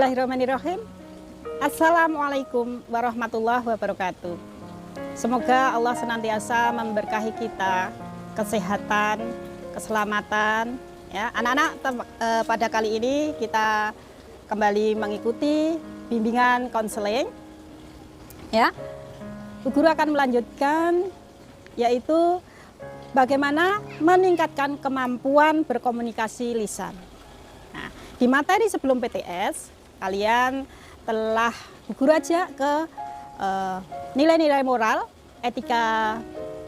Bismillahirrahmanirrahim. Assalamualaikum warahmatullahi wabarakatuh. Semoga Allah senantiasa memberkahi kita kesehatan, keselamatan. Ya, anak-anak, pada kali ini kita kembali mengikuti bimbingan konseling. Ya, Bu Guru akan melanjutkan, yaitu bagaimana meningkatkan kemampuan berkomunikasi lisan. Nah, di materi sebelum PTS, kalian telah Bu Guru ajak ke nilai-nilai moral, etika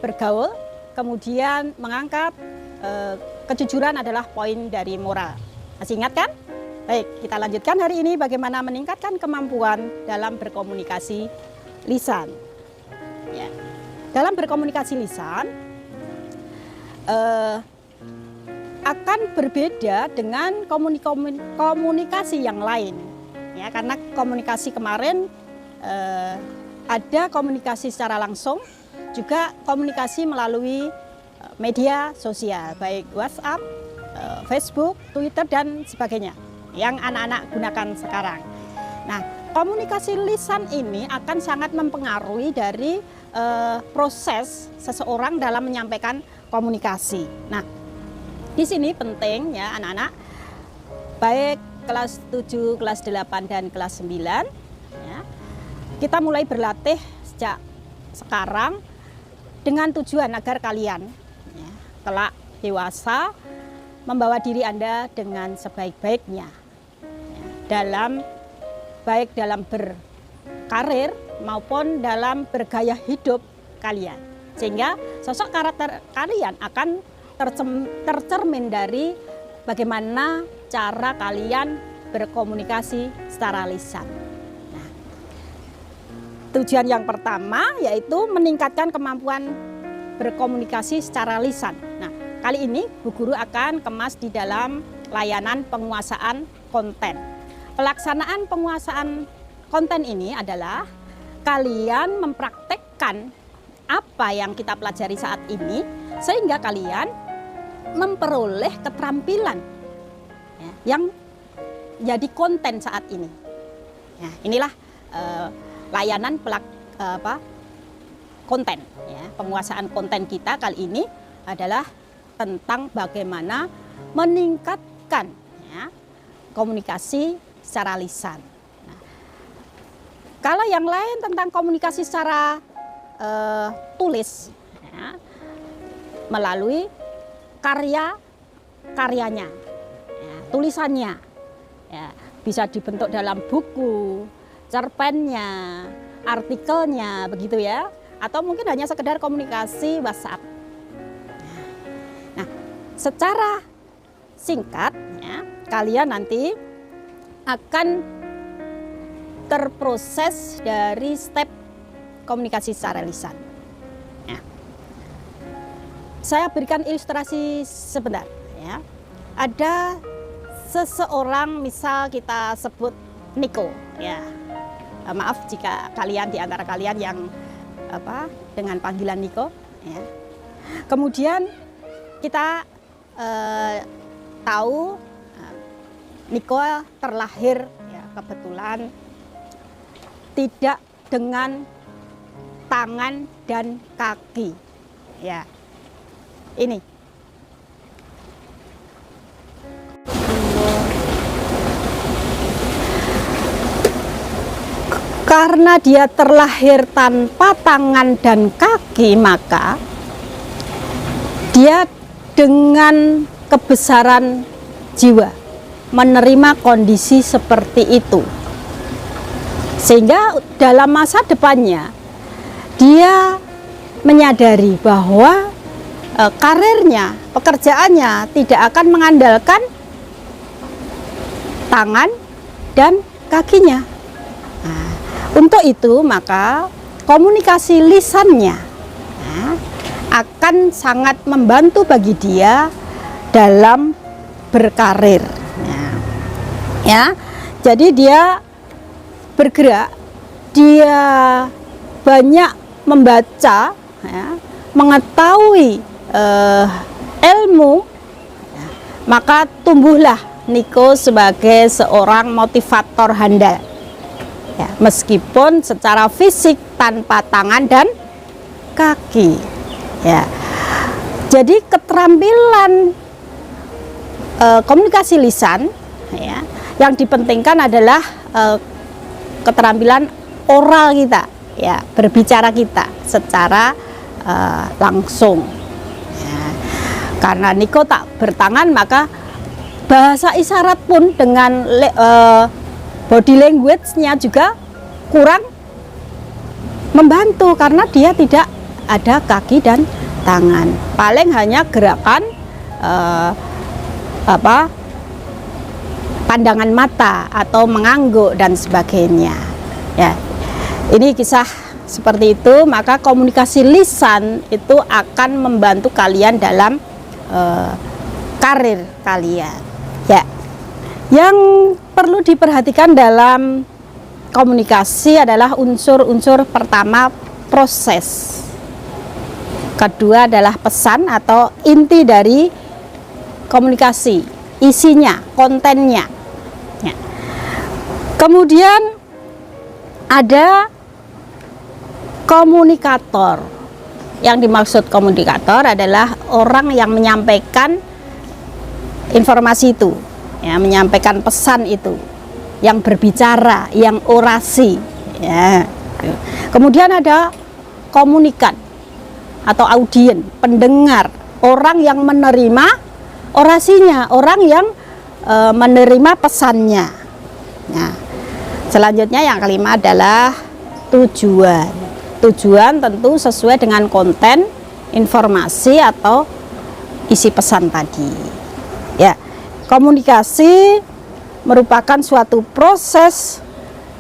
bergaul, kemudian mengangkat kejujuran adalah poin dari moral. Masih ingat kan? Baik, kita lanjutkan hari ini bagaimana meningkatkan kemampuan dalam berkomunikasi lisan. Ya. Dalam berkomunikasi lisan akan berbeda dengan komunikasi yang lain, ya, karena komunikasi kemarin ada komunikasi secara langsung, juga komunikasi melalui media sosial, baik WhatsApp, Facebook, Twitter, dan sebagainya yang anak-anak gunakan sekarang. Nah, komunikasi lisan ini akan sangat mempengaruhi dari proses seseorang dalam menyampaikan komunikasi. Nah, di sini penting ya anak-anak, baik kelas 7, kelas 8, dan kelas 9, ya, kita mulai berlatih sejak sekarang dengan tujuan agar kalian ya, kelak dewasa membawa diri Anda dengan sebaik-baiknya ya, baik dalam berkarir maupun dalam bergaya hidup kalian, sehingga sosok karakter kalian akan tercermin dari bagaimana cara kalian berkomunikasi secara lisan. Nah, tujuan yang pertama yaitu meningkatkan kemampuan berkomunikasi secara lisan. Nah, kali ini Bu Guru akan kemas di dalam layanan penguasaan konten. Pelaksanaan penguasaan konten ini adalah kalian mempraktekkan apa yang kita pelajari saat ini, sehingga kalian memperoleh keterampilan ya, yang jadi konten saat ini. Ya, inilah layanan konten. Ya, penguasaan konten kita kali ini adalah tentang bagaimana meningkatkan ya, komunikasi secara lisan. Nah, kalau yang lain tentang komunikasi secara tulis, ya, melalui karyanya, ya, tulisannya, ya, bisa dibentuk dalam buku, cerpennya, artikelnya, begitu ya, atau mungkin hanya sekedar komunikasi WhatsApp. Nah, secara singkat, ya, kalian nanti akan terproses dari step komunikasi secara lisan. Saya berikan ilustrasi sebentar ya. Ada seseorang, misal kita sebut Niko ya. Maaf jika kalian di antara kalian yang dengan panggilan Niko ya. Kemudian kita tahu Niko terlahir ya, kebetulan tidak dengan tangan dan kaki ya. Ini karena dia terlahir tanpa tangan dan kaki, maka dia dengan kebesaran jiwa menerima kondisi seperti itu, sehingga dalam masa depannya dia menyadari bahwa karirnya, pekerjaannya tidak akan mengandalkan tangan dan kakinya. Nah, untuk itu maka komunikasi lisannya akan sangat membantu bagi dia dalam berkarir. Ya, jadi dia bergerak, dia banyak membaca, ya, mengetahui ilmu, maka tumbuhlah Niko sebagai seorang motivator handal. Ya, meskipun secara fisik tanpa tangan dan kaki. Ya. Jadi keterampilan komunikasi lisan, ya, yang dipentingkan adalah keterampilan oral kita, ya, berbicara kita secara langsung. Ya. Karena Niko tak bertangan, maka bahasa isyarat pun dengan body language-nya juga kurang membantu karena dia tidak ada kaki dan tangan. Paling hanya gerakan pandangan mata atau mengangguk dan sebagainya. Ya, ini kisah seperti itu. Maka komunikasi lisan itu akan membantu kalian dalam karir kalian. Ya, yang perlu diperhatikan dalam komunikasi adalah unsur-unsur pertama proses, kedua adalah pesan atau inti dari komunikasi, isinya, kontennya. Ya. Kemudian ada komunikator. Yang dimaksud komunikator adalah orang yang menyampaikan informasi itu, ya, menyampaikan pesan itu, yang berbicara, yang orasi. Ya. Kemudian ada komunikan atau audien, pendengar, orang yang menerima orasinya, orang yang menerima pesannya. Nah, selanjutnya yang kelima adalah tujuan. Tujuan tentu sesuai dengan konten, informasi atau isi pesan tadi. Ya, komunikasi merupakan suatu proses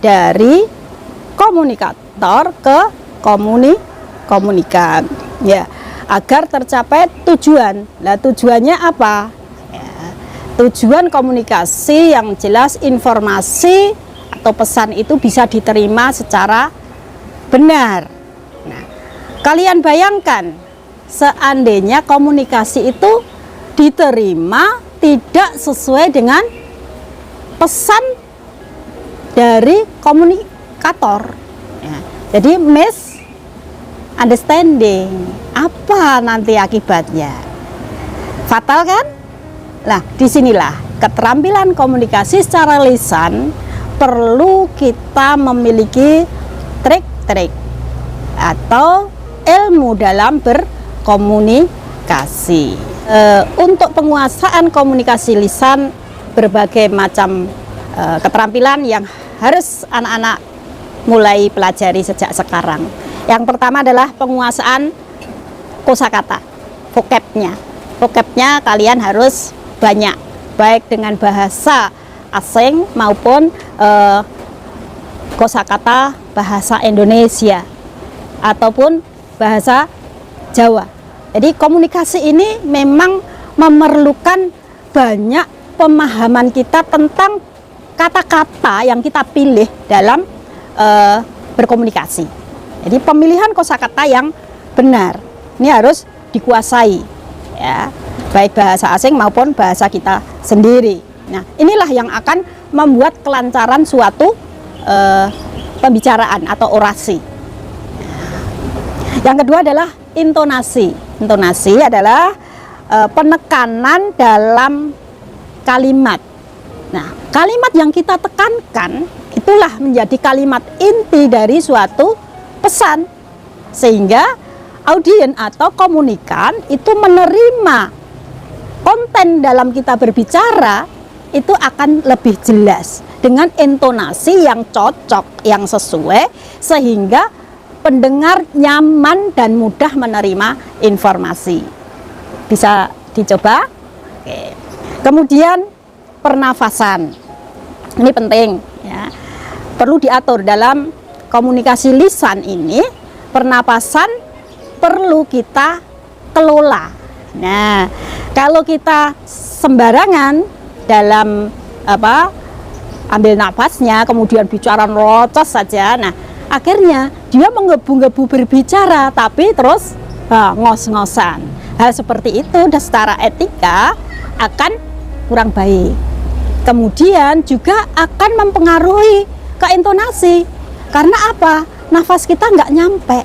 dari komunikator ke komunikan. Ya, agar tercapai tujuan. Nah, tujuannya apa? Ya, tujuan komunikasi yang jelas informasi atau pesan itu bisa diterima secara benar. Nah, kalian bayangkan seandainya komunikasi itu diterima tidak sesuai dengan pesan dari komunikator. Ya, jadi misunderstanding, apa nanti akibatnya? Fatal kan? Nah, disinilah keterampilan komunikasi secara lisan perlu kita memiliki trik-trik atau ilmu dalam berkomunikasi. Untuk penguasaan komunikasi lisan, berbagai macam keterampilan yang harus anak-anak mulai pelajari sejak sekarang. Yang pertama adalah penguasaan kosakata, vocabnya. Vocabnya kalian harus banyak, baik dengan bahasa asing maupun kosakata bahasa Indonesia ataupun bahasa Jawa. Jadi komunikasi ini memang memerlukan banyak pemahaman kita tentang kata-kata yang kita pilih dalam berkomunikasi. Jadi pemilihan kosakata yang benar ini harus dikuasai, ya, baik bahasa asing maupun bahasa kita sendiri. Nah, inilah yang akan membuat kelancaran suatu pembicaraan atau orasi. Yang kedua adalah intonasi. Intonasi adalah penekanan dalam kalimat. Nah, kalimat yang kita tekankan itulah menjadi kalimat inti dari suatu pesan, sehingga audien atau komunikan itu menerima konten dalam kita berbicara itu akan lebih jelas dengan intonasi yang cocok, yang sesuai, sehingga pendengar nyaman dan mudah menerima informasi. Bisa dicoba. Oke. Kemudian pernafasan, ini penting, ya, perlu diatur dalam komunikasi lisan ini. Pernapasan perlu kita kelola. Nah, kalau kita sembarangan dalam ambil nafasnya kemudian bicara rocos saja, nah akhirnya dia menggebu-gebu berbicara tapi terus ngos-ngosan. Hal seperti itu secara etika akan kurang baik. Kemudian juga akan mempengaruhi ke intonasi. Karena apa? Nafas kita nggak nyampe.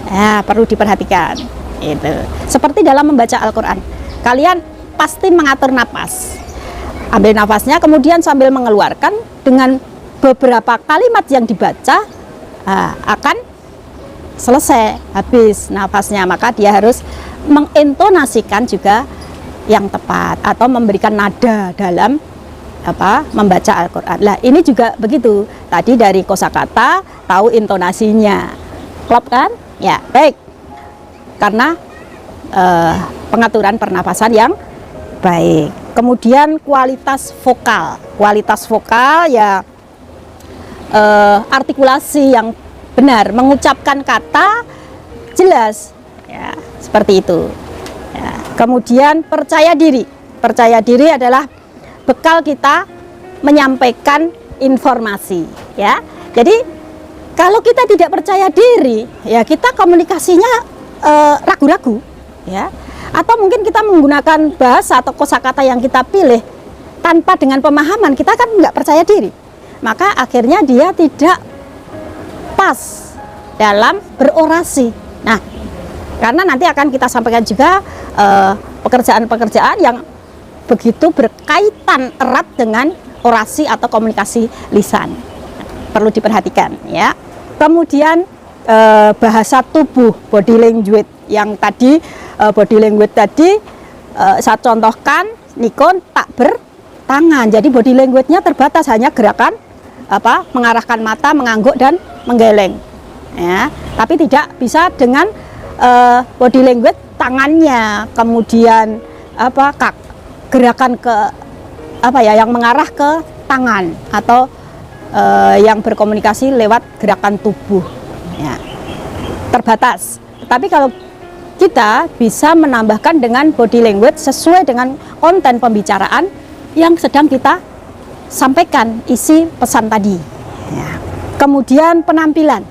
Nah, perlu diperhatikan. Itu. Seperti dalam membaca Al-Quran. Kalian pasti mengatur napas. Ambil nafasnya, kemudian sambil mengeluarkan dengan beberapa kalimat yang dibaca, akan selesai, habis nafasnya. Maka dia harus mengintonasikan juga yang tepat atau memberikan nada dalam membaca Al-Quran. Lah ini juga begitu. Tadi dari kosakata tahu intonasinya. Klop kan? Ya, baik. Karena pengaturan pernapasan yang baik. Kemudian kualitas vokal. Kualitas vokal ya artikulasi yang benar, mengucapkan kata jelas. Ya, seperti itu. Ya. Kemudian percaya diri. Percaya diri adalah bekal kita menyampaikan informasi, ya. Jadi kalau kita tidak percaya diri, ya kita komunikasinya ragu-ragu, ya. Atau mungkin kita menggunakan bahasa atau kosakata yang kita pilih tanpa dengan pemahaman, kita kan nggak percaya diri. Maka akhirnya dia tidak pas dalam berorasi. Nah, karena nanti akan kita sampaikan juga pekerjaan-pekerjaan yang begitu berkaitan erat dengan orasi atau komunikasi lisan. Perlu diperhatikan, ya. Kemudian bahasa tubuh, body language yang tadi, body language tadi saya contohkan, Nikon tak bertangan. Jadi body language-nya terbatas, hanya gerakan mengarahkan mata, mengangguk dan menggeleng, ya. Tapi tidak bisa dengan body language tangannya, kemudian gerakan ke yang mengarah ke tangan atau yang berkomunikasi lewat gerakan tubuh, ya. Terbatas. Tapi kalau kita bisa menambahkan dengan body language sesuai dengan konten pembicaraan yang sedang kita sampaikan, isi pesan tadi, ya. Kemudian penampilan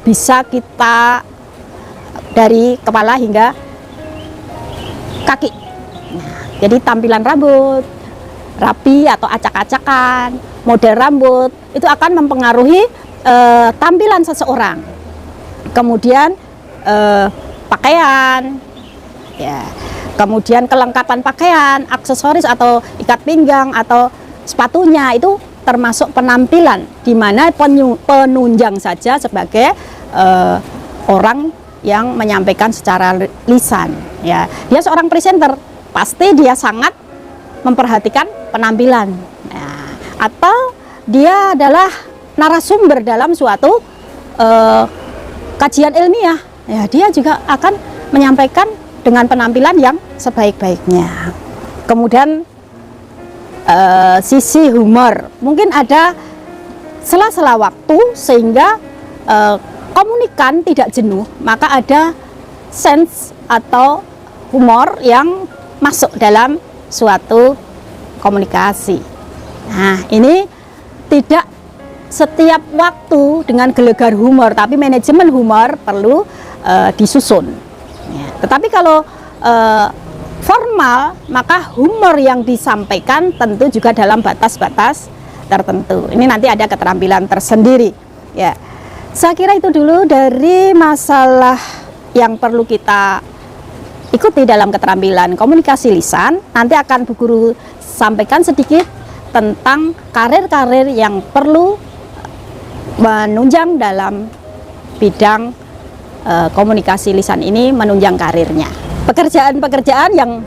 bisa kita dari kepala hingga kaki. Nah, jadi tampilan rambut rapi atau acak-acakan, model rambut itu akan mempengaruhi tampilan seseorang. Kemudian pakaian, ya. Kemudian kelengkapan pakaian, aksesoris atau ikat pinggang atau sepatunya itu termasuk penampilan, di mana penunjang saja sebagai orang yang menyampaikan secara lisan, ya. Dia seorang presenter, pasti dia sangat memperhatikan penampilan, nah, atau dia adalah narasumber dalam suatu kajian ilmiah, ya, dia juga akan menyampaikan dengan penampilan yang sebaik-baiknya. Kemudian sisi humor, mungkin ada sela-sela waktu sehingga komunikan tidak jenuh, maka ada sense atau humor yang masuk dalam suatu komunikasi. Nah, ini tidak setiap waktu dengan gelegar humor, tapi manajemen humor perlu disusun, ya. Tetapi kalau formal, maka humor yang disampaikan tentu juga dalam batas-batas tertentu. Ini nanti ada keterampilan tersendiri, ya. Saya kira itu dulu dari masalah yang perlu kita ikuti dalam keterampilan komunikasi lisan. Nanti akan Bu Guru sampaikan sedikit tentang karir-karir yang perlu menunjang dalam bidang komunikasi lisan ini, menunjang karirnya. Pekerjaan-pekerjaan yang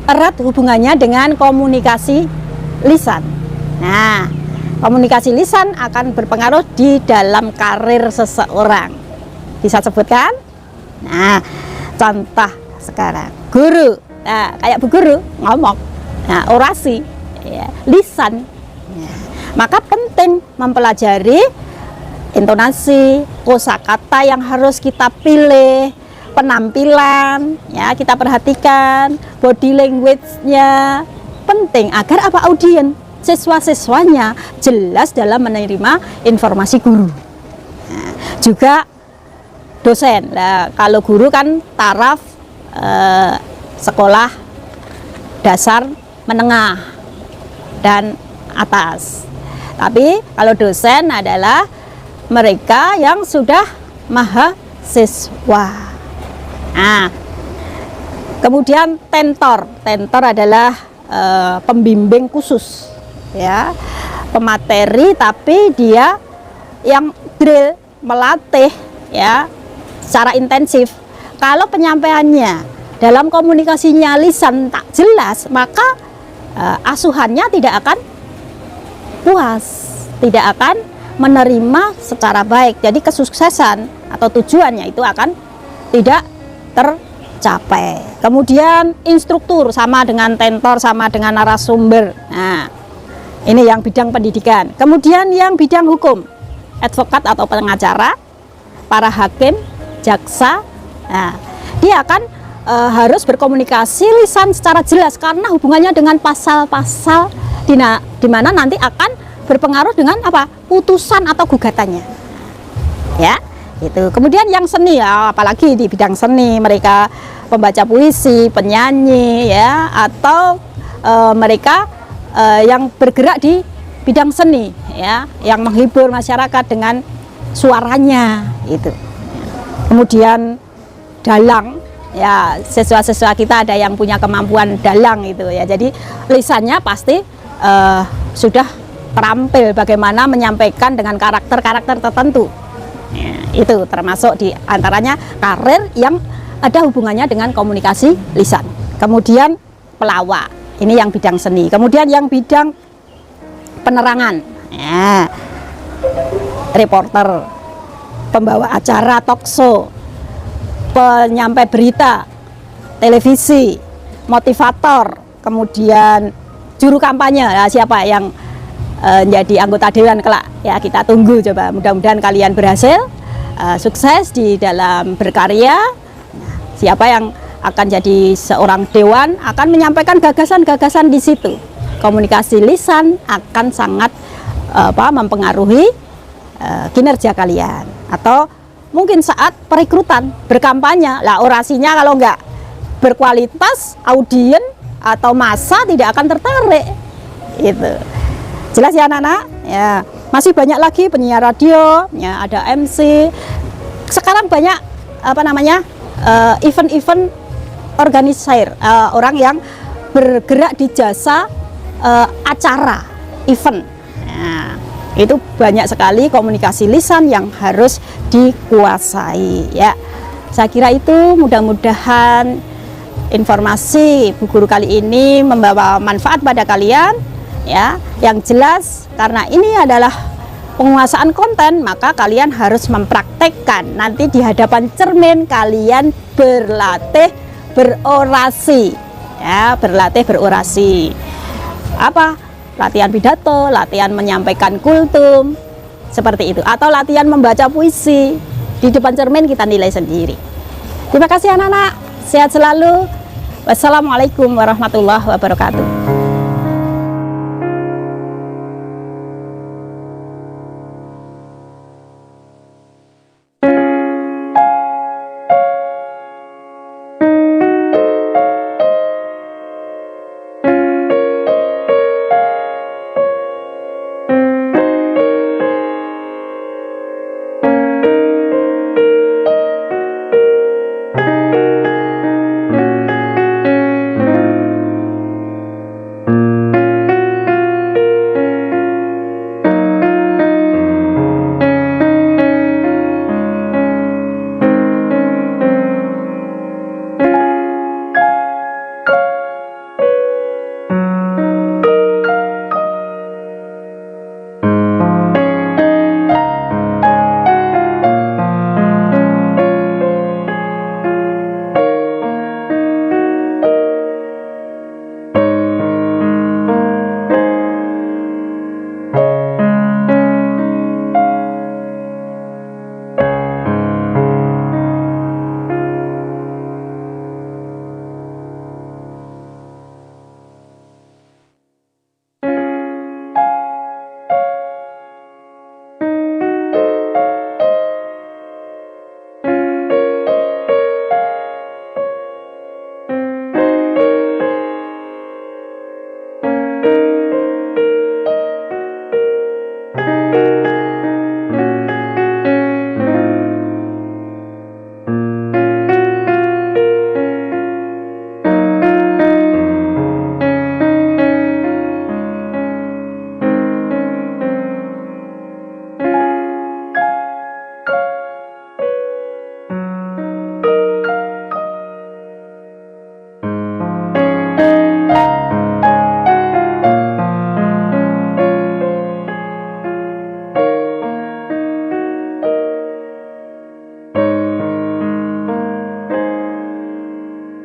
erat hubungannya dengan komunikasi lisan. Nah, komunikasi lisan akan berpengaruh di dalam karir seseorang. Bisa sebutkan? Nah, contoh sekarang, guru. Nah, kayak Bu Guru ngomong, nah, orasi, ya, lisan. Nah, maka penting mempelajari intonasi, kosakata yang harus kita pilih, penampilan, ya, kita perhatikan, body language-nya penting agar apa, audien, siswa-siswanya jelas dalam menerima informasi guru. Nah, juga dosen. Nah, kalau guru kan taraf sekolah dasar, menengah, dan atas. Tapi kalau dosen adalah mereka yang sudah mahasiswa. Nah, kemudian tentor adalah pembimbing khusus, ya, pemateri, tapi dia yang drill, melatih, ya, secara intensif. Kalau penyampaiannya dalam komunikasinya lisan tak jelas, maka asuhannya tidak akan puas, tidak akan menerima secara baik. Jadi kesuksesan atau tujuannya itu akan tidak tercapai. Kemudian instruktur sama dengan tentor, sama dengan narasumber. Nah, ini yang bidang pendidikan. Kemudian yang bidang hukum, advokat atau pengacara, para hakim, jaksa. Nah, dia akan harus berkomunikasi lisan secara jelas karena hubungannya dengan pasal-pasal di mana nanti akan berpengaruh dengan apa? Putusan atau gugatannya. Ya, itu. Kemudian yang seni, ya, apalagi di bidang seni, mereka pembaca puisi, penyanyi, ya, atau mereka yang bergerak di bidang seni, ya, yang menghibur masyarakat dengan suaranya, itu. Kemudian dalang, ya, siswa-siswa kita ada yang punya kemampuan dalang itu, ya. Jadi lisannya pasti sudah terampil bagaimana menyampaikan dengan karakter-karakter tertentu. Ya, itu termasuk di antaranya karir yang ada hubungannya dengan komunikasi lisan. Kemudian pelawak, ini yang bidang seni. Kemudian yang bidang penerangan, ya, reporter, pembawa acara talk show, penyampai berita televisi, motivator, kemudian juru kampanye. Nah, siapa yang jadi anggota dewan kelak, ya, kita tunggu, coba mudah-mudahan kalian berhasil sukses di dalam berkarya. Nah, siapa yang akan jadi seorang dewan akan menyampaikan gagasan-gagasan di situ. Komunikasi lisan akan sangat mempengaruhi kinerja kalian. Atau mungkin saat perekrutan, berkampanye, lah orasinya kalau enggak berkualitas, audien atau massa tidak akan tertarik. Itu. Jelas ya anak-anak? Ya, masih banyak lagi penyiar radio, ya, ada MC. Sekarang banyak event-event organizer, orang yang bergerak di jasa acara event. Nah, itu banyak sekali komunikasi lisan yang harus dikuasai, ya. Saya kira itu, mudah-mudahan informasi Bu Guru kali ini membawa manfaat pada kalian, ya. Yang jelas, karena ini adalah penguasaan konten, maka kalian harus mempraktekkan. Nanti di hadapan cermin kalian berlatih berorasi, ya, berlatih berorasi. Apa? Latihan pidato, latihan menyampaikan kultum, seperti itu. Atau latihan membaca puisi. Di depan cermin kita nilai sendiri. Terima kasih anak-anak. Sehat selalu. Wassalamualaikum warahmatullahi wabarakatuh.